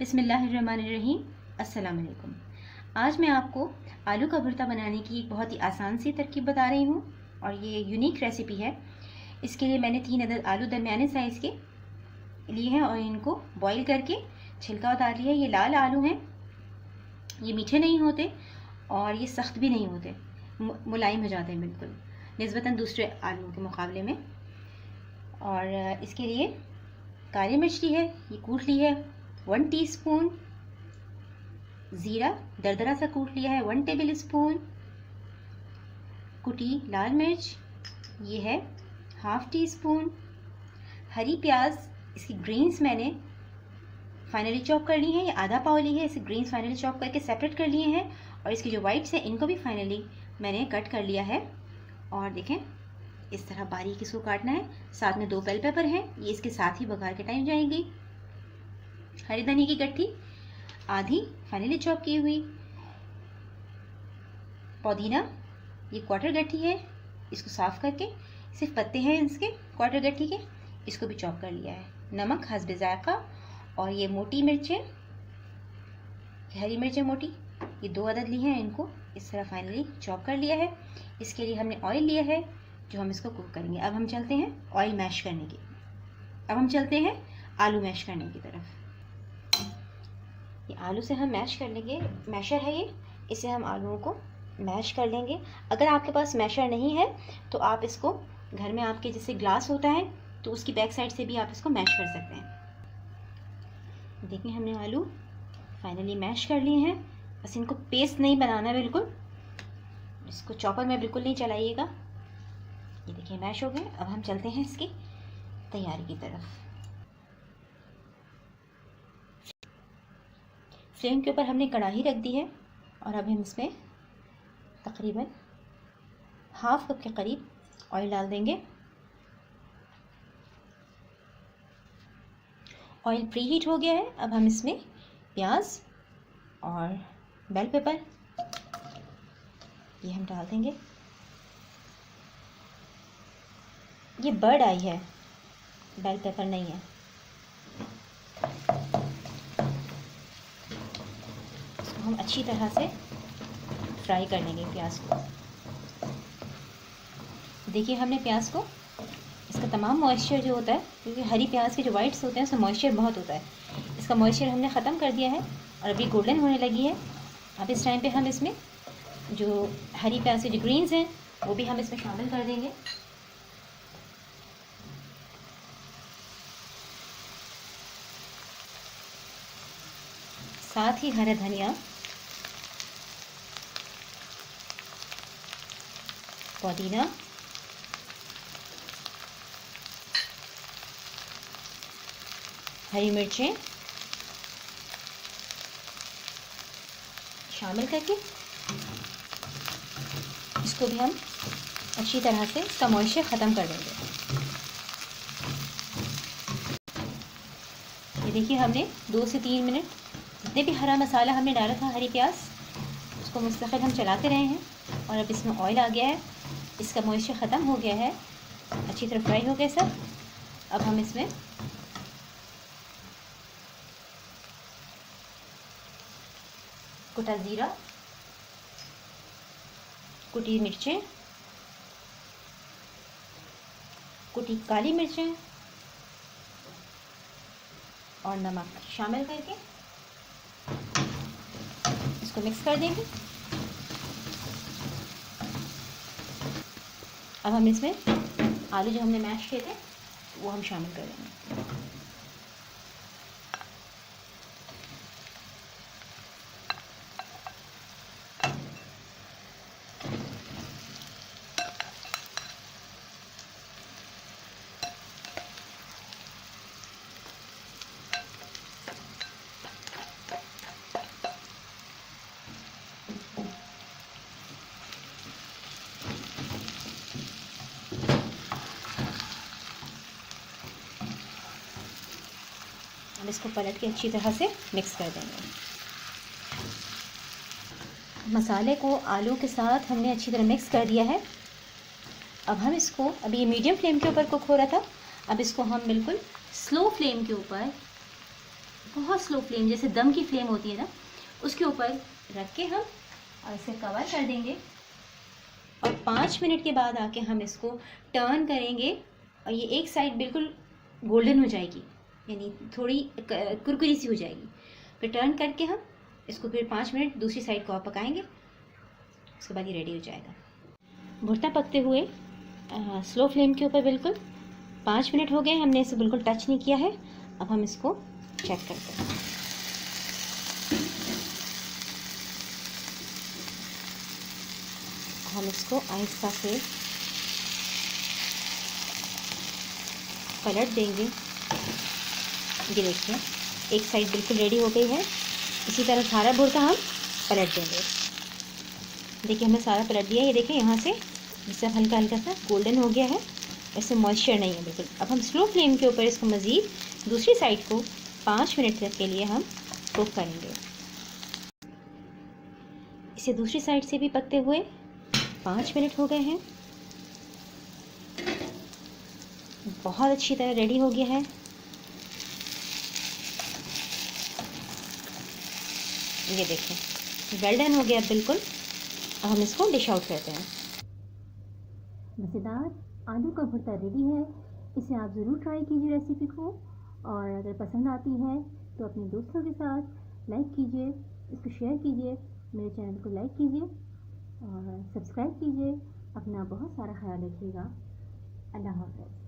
बिस्मिल्लाहिर्रहमानिर्रहीम। अस्सलाम वालेकुम। आज मैं आपको आलू का भरता बनाने की एक बहुत ही आसान सी तरकीब बता रही हूँ और ये यूनिक रेसिपी है। इसके लिए मैंने 3 अदद आलू दरमियाने साइज़ के लिए हैं और इनको बॉईल करके छिलका उतार लिया है। ये लाल आलू हैं, ये मीठे नहीं होते और ये सख्त भी नहीं होते, मुलायम हो जाते हैं बिल्कुल निस्बतन दूसरे आलू के मुकाबले में। और इसके लिए काली मिर्च ली है, ये कूट ली है। 1 टीस्पून ज़ीरा दरदरा सा कूट लिया है। 1 टेबल स्पून कुटी लाल मिर्च, ये है 1/2 टीस्पून। हरी प्याज, इसकी ग्रीन्स मैंने फाइनली चॉप कर ली है। ये आधा पाव ली है, इसे ग्रीन्स फाइनली चॉप करके सेपरेट कर लिए हैं और इसकी जो वाइट्स हैं इनको भी फाइनली मैंने कट कर लिया है। और देखें इस तरह बारीक इसको काटना है। साथ में 2 बेल पेपर हैं, ये इसके साथ ही बघार के टाइम जाएंगी। हरी धनिया की गट्ठी आधी फाइनली चॉप की हुई। पुदीना ये 1/4 गट्ठी है, इसको साफ करके सिर्फ पत्ते हैं इसके 1/4 गट्ठी के, इसको भी चॉप कर लिया है। नमक हस्बे जायका। और ये मोटी मिर्चें, हरी मिर्चें मोटी, ये 2 अदद ली हैं, इनको इस तरह फाइनली चॉप कर लिया है। इसके लिए हमने ऑयल लिया है जो हम इसको कुक करेंगे। अब हम चलते हैं ऑयल मैश करने की, अब हम चलते हैं आलू मैश करने की तरफ। ये आलू से हम मैश कर लेंगे, मैशर है ये, इसे हम आलूओं को मैश कर लेंगे। अगर आपके पास मैशर नहीं है तो आप इसको घर में आपके जैसे ग्लास होता है तो उसकी बैक साइड से भी आप इसको मैश कर सकते हैं। देखिए हमने आलू फाइनली मैश कर लिए हैं। बस इनको पेस्ट नहीं बनाना बिल्कुल, इसको चॉपर में बिल्कुल नहीं चलाइएगा। ये देखिए मैश हो गए। अब हम चलते हैं इसकी तैयारी की तरफ। फ्लेम के ऊपर हमने कढ़ाई रख दी है और अब हम इसमें तकरीबन 1/2 कप के करीब ऑयल डाल देंगे। ऑयल प्री हीट हो गया है। अब हम इसमें प्याज और बेल पेपर ये हम डाल देंगे। ये बर्ड आई है, बेल पेपर नहीं है। हम अच्छी तरह से फ्राई कर लेंगे प्याज को। देखिए हमने प्याज को, इसका तमाम मॉइस्चर जो होता है, क्योंकि हरी प्याज के जो वाइट्स होते हैं उसमें मॉइस्चर बहुत होता है, इसका मॉइस्चर हमने ख़त्म कर दिया है और अभी गोल्डन होने लगी है। अब इस टाइम पे हम इसमें जो हरी प्याज के जो ग्रीन्स हैं वो भी हम इसमें शामिल कर देंगे। साथ ही हरा धनिया, पुदीना, हरी मिर्चें शामिल करके इसको भी हम अच्छी तरह से इसका मॉइस्चर ख़त्म कर देंगे। ये देखिए हमने 2 से 3 मिनट जितने भी हरा मसाला हमने डाला था, हरी प्याज, उसको मुस्तकिल हम चलाते रहे हैं। और अब इसमें ऑयल आ गया है, इसका मॉइस्चर ख़त्म हो गया है, अच्छी तरह फ्राई हो गया सब। अब हम इसमें कुटा ज़ीरा, कुटी मिर्चें, कुटी काली मिर्चें और नमक शामिल करके इसको मिक्स कर देंगे। अब हम इसमें आलू जो हमने मैश किए थे वो हम शामिल कर देंगे। हम इसको पलट के अच्छी तरह से मिक्स कर देंगे। मसाले को आलू के साथ हमने अच्छी तरह मिक्स कर दिया है। अब हम इसको, अभी ये मीडियम फ्लेम के ऊपर कुक हो रहा था, अब इसको हम बिल्कुल स्लो फ्लेम के ऊपर बहुत स्लो फ्लेम, जैसे दम की फ्लेम होती है ना, उसके ऊपर रख के हम और इसे कवर कर देंगे और 5 मिनट के बाद आके हम इसको टर्न करेंगे और ये एक साइड बिल्कुल गोल्डन हो जाएगी, यानी थोड़ी कुरकुरी सी हो जाएगी। फिर टर्न करके हम इसको फिर 5 मिनट दूसरी साइड को और पकाएंगे, उसके बाद ये रेडी हो जाएगा। भुर्ता पकते हुए स्लो फ्लेम के ऊपर बिल्कुल 5 मिनट हो गए, हमने इसे बिल्कुल टच नहीं किया है। अब हम इसको चेक करते हैं। हम इसको आहिस्ता से पलट देंगे। ये देखिए एक साइड बिल्कुल रेडी हो गई है। इसी तरह सारा भुर्ता हम पलट देंगे। देखिए हमने सारा पलट दिया। ये देखिए यहाँ से जिससे हल्का हल्का सा गोल्डन हो गया है, ऐसे मॉइस्चर नहीं है बिल्कुल। अब हम स्लो फ्लेम के ऊपर इसको मज़ीद दूसरी साइड को 5 मिनट तक के लिए हम कुक करेंगे। इसे दूसरी साइड से भी पकते हुए 5 मिनट हो गए हैं। बहुत अच्छी तरह रेडी हो गया है। ये देखें वेल डन हो गया बिल्कुल। अब हम इसको डिश आउट करते हैं। मज़ेदार आलू का भुर्ता रेडी है। इसे आप ज़रूर ट्राई कीजिए रेसिपी को, और अगर पसंद आती है तो अपने दोस्तों के साथ लाइक कीजिए, इसको शेयर कीजिए, मेरे चैनल को लाइक कीजिए और सब्सक्राइब कीजिए। अपना बहुत सारा ख्याल रखिएगा। अल्लाह हाफ़िज़।